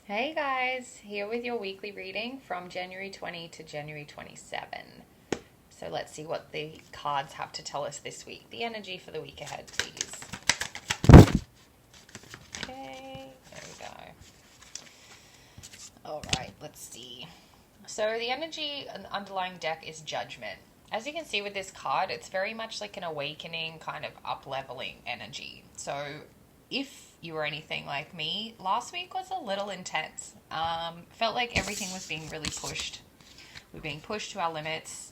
Hey guys, here with your weekly reading from January 20 to January 27. So let's see what the cards have to tell us this week. The energy for the week ahead, please. Okay, there we go. All right, let's see. So the energy underlying deck is Judgment. As you can see with this card, it's very much like an awakening, kind of up-leveling energy. So if you were anything like me, last week was a little intense. Felt like everything was being really pushed. We're being pushed to our limits.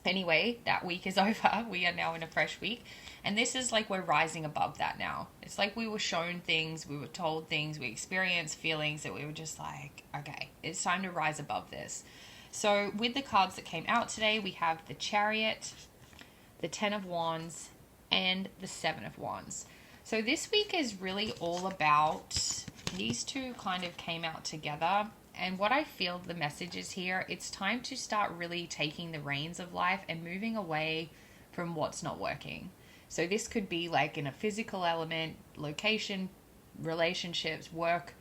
Anyway, that week is over. We are now in a fresh week. And this is like we're rising above that now. It's like we were shown things, we were told things, we experienced feelings that we were just like, okay, it's time to rise above this. So with the cards that came out today, we have the Chariot, the Ten of Wands, and the Seven of Wands. So this week is really all about, these two kind of came out together. And what I feel the message is here, it's time to start really taking the reins of life and moving away from what's not working. So this could be like in a physical element, location, relationships, work,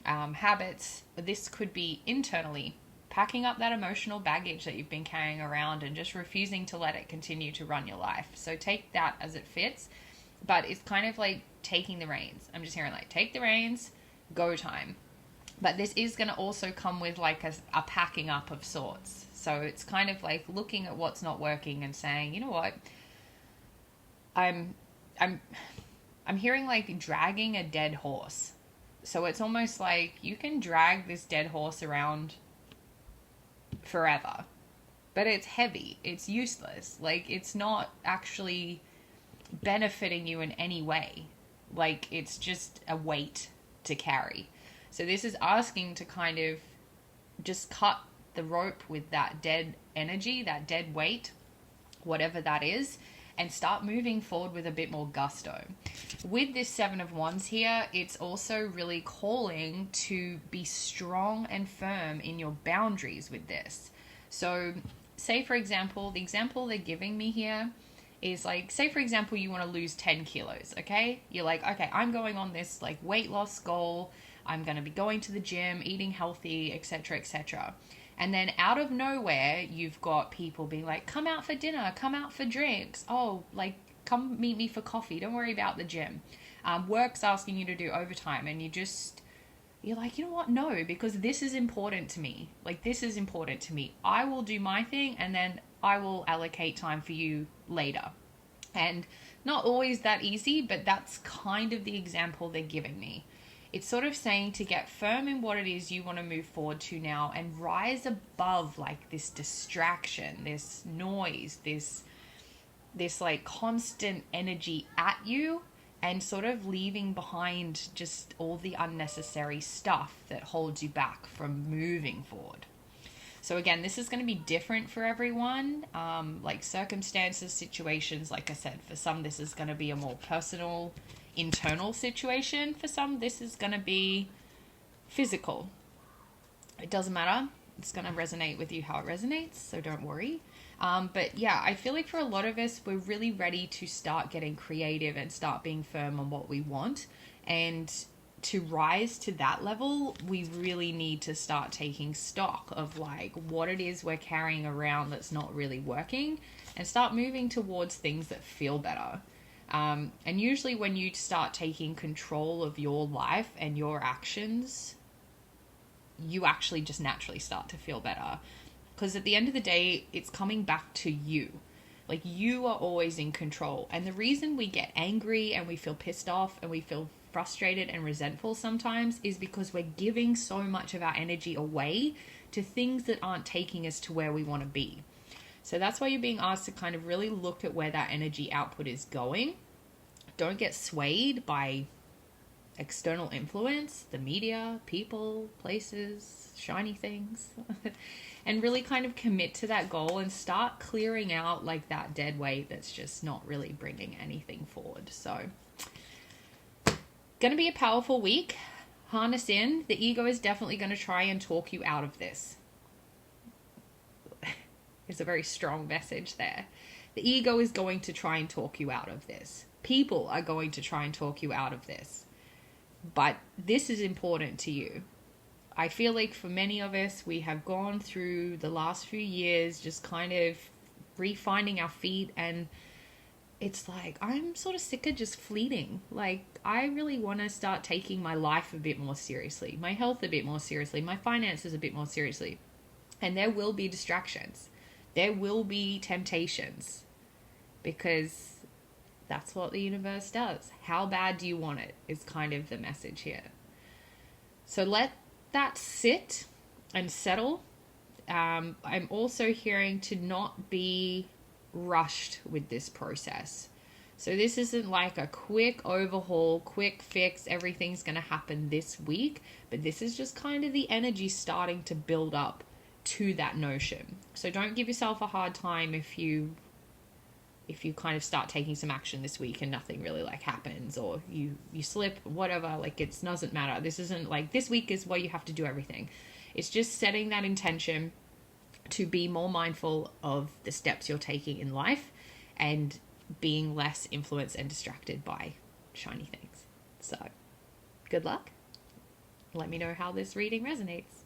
habits. This could be internally, packing up that emotional baggage that you've been carrying around and just refusing to let it continue to run your life. So take that as it fits. But it's kind of like taking the reins. I'm just hearing like, take the reins, go time. But this is going to also come with like a packing up of sorts. So it's kind of like looking at what's not working and saying, you know what, I'm hearing like dragging a dead horse. So it's almost like you can drag this dead horse around forever, but it's heavy. It's useless. Like it's not actually benefiting you in any way. Like it's just a weight to carry. So this is asking to kind of just cut the rope with that dead energy, that dead weight, whatever that is, and start moving forward with a bit more gusto. With this Seven of Wands here, it's also really calling to be strong and firm in your boundaries with this. So say, for example, the example they're giving me here is like, say, for example, you want to lose 10 kilos, okay? You're like, okay, I'm going on this like weight loss goal. I'm going to be going to the gym, eating healthy, etc., etc. And then out of nowhere, you've got people being like, come out for dinner, come out for drinks. Oh, like, come meet me for coffee. Don't worry about the gym. Work's asking you to do overtime. And you're like, you know what? No, because this is important to me. Like, this is important to me. I will do my thing and then I will allocate time for you later. And not always that easy, but that's kind of the example they're giving me. It's sort of saying to get firm in what it is you want to move forward to now and rise above like this distraction, this noise, this like constant energy at you, and sort of leaving behind just all the unnecessary stuff that holds you back from moving forward. So again, this is going to be different for everyone, like circumstances, situations. Like I said, for some, this is going to be a more personal, internal situation. For some, this is going to be physical. It doesn't matter. It's going to resonate with you how it resonates, so don't worry. But yeah, I feel like for a lot of us, we're really ready to start getting creative and start being firm on what we want. And to rise to that level, we really need to start taking stock of like what it is we're carrying around that's not really working and start moving towards things that feel better. And usually when you start taking control of your life and your actions, you actually just naturally start to feel better. Because at the end of the day, it's coming back to you. Like you are always in control. And the reason we get angry and we feel pissed off and we feel frustrated and resentful sometimes is because we're giving so much of our energy away to things that aren't taking us to where we want to be. So that's why you're being asked to kind of really look at where that energy output is going. Don't get swayed by external influence, the media, people, places, shiny things, and really kind of commit to that goal and start clearing out like that dead weight that's just not really bringing anything forward. So going to be a powerful week. Harness in. The ego is definitely going to try and talk you out of this. It's a very strong message there. The ego is going to try and talk you out of this. People are going to try and talk you out of this. But this is important to you. I feel like for many of us, we have gone through the last few years just kind of refinding our feet, and it's like I'm sort of sick of just fleeting. Like, I really want to start taking my life a bit more seriously, my health a bit more seriously, my finances a bit more seriously. And there will be distractions. There will be temptations, because that's what the universe does. How bad do you want it is kind of the message here. So let that sit and settle. I'm also hearing to not be rushed with this process. So this isn't like a quick overhaul, quick fix, everything's going to happen this week, but this is just kind of the energy starting to build up to that notion. So don't give yourself a hard time if you kind of start taking some action this week and nothing really like happens, or you slip, whatever. Like, it doesn't matter. This isn't like this week is where you have to do everything. It's just setting that intention to be more mindful of the steps you're taking in life and being less influenced and distracted by shiny things. So good luck. Let me know how this reading resonates.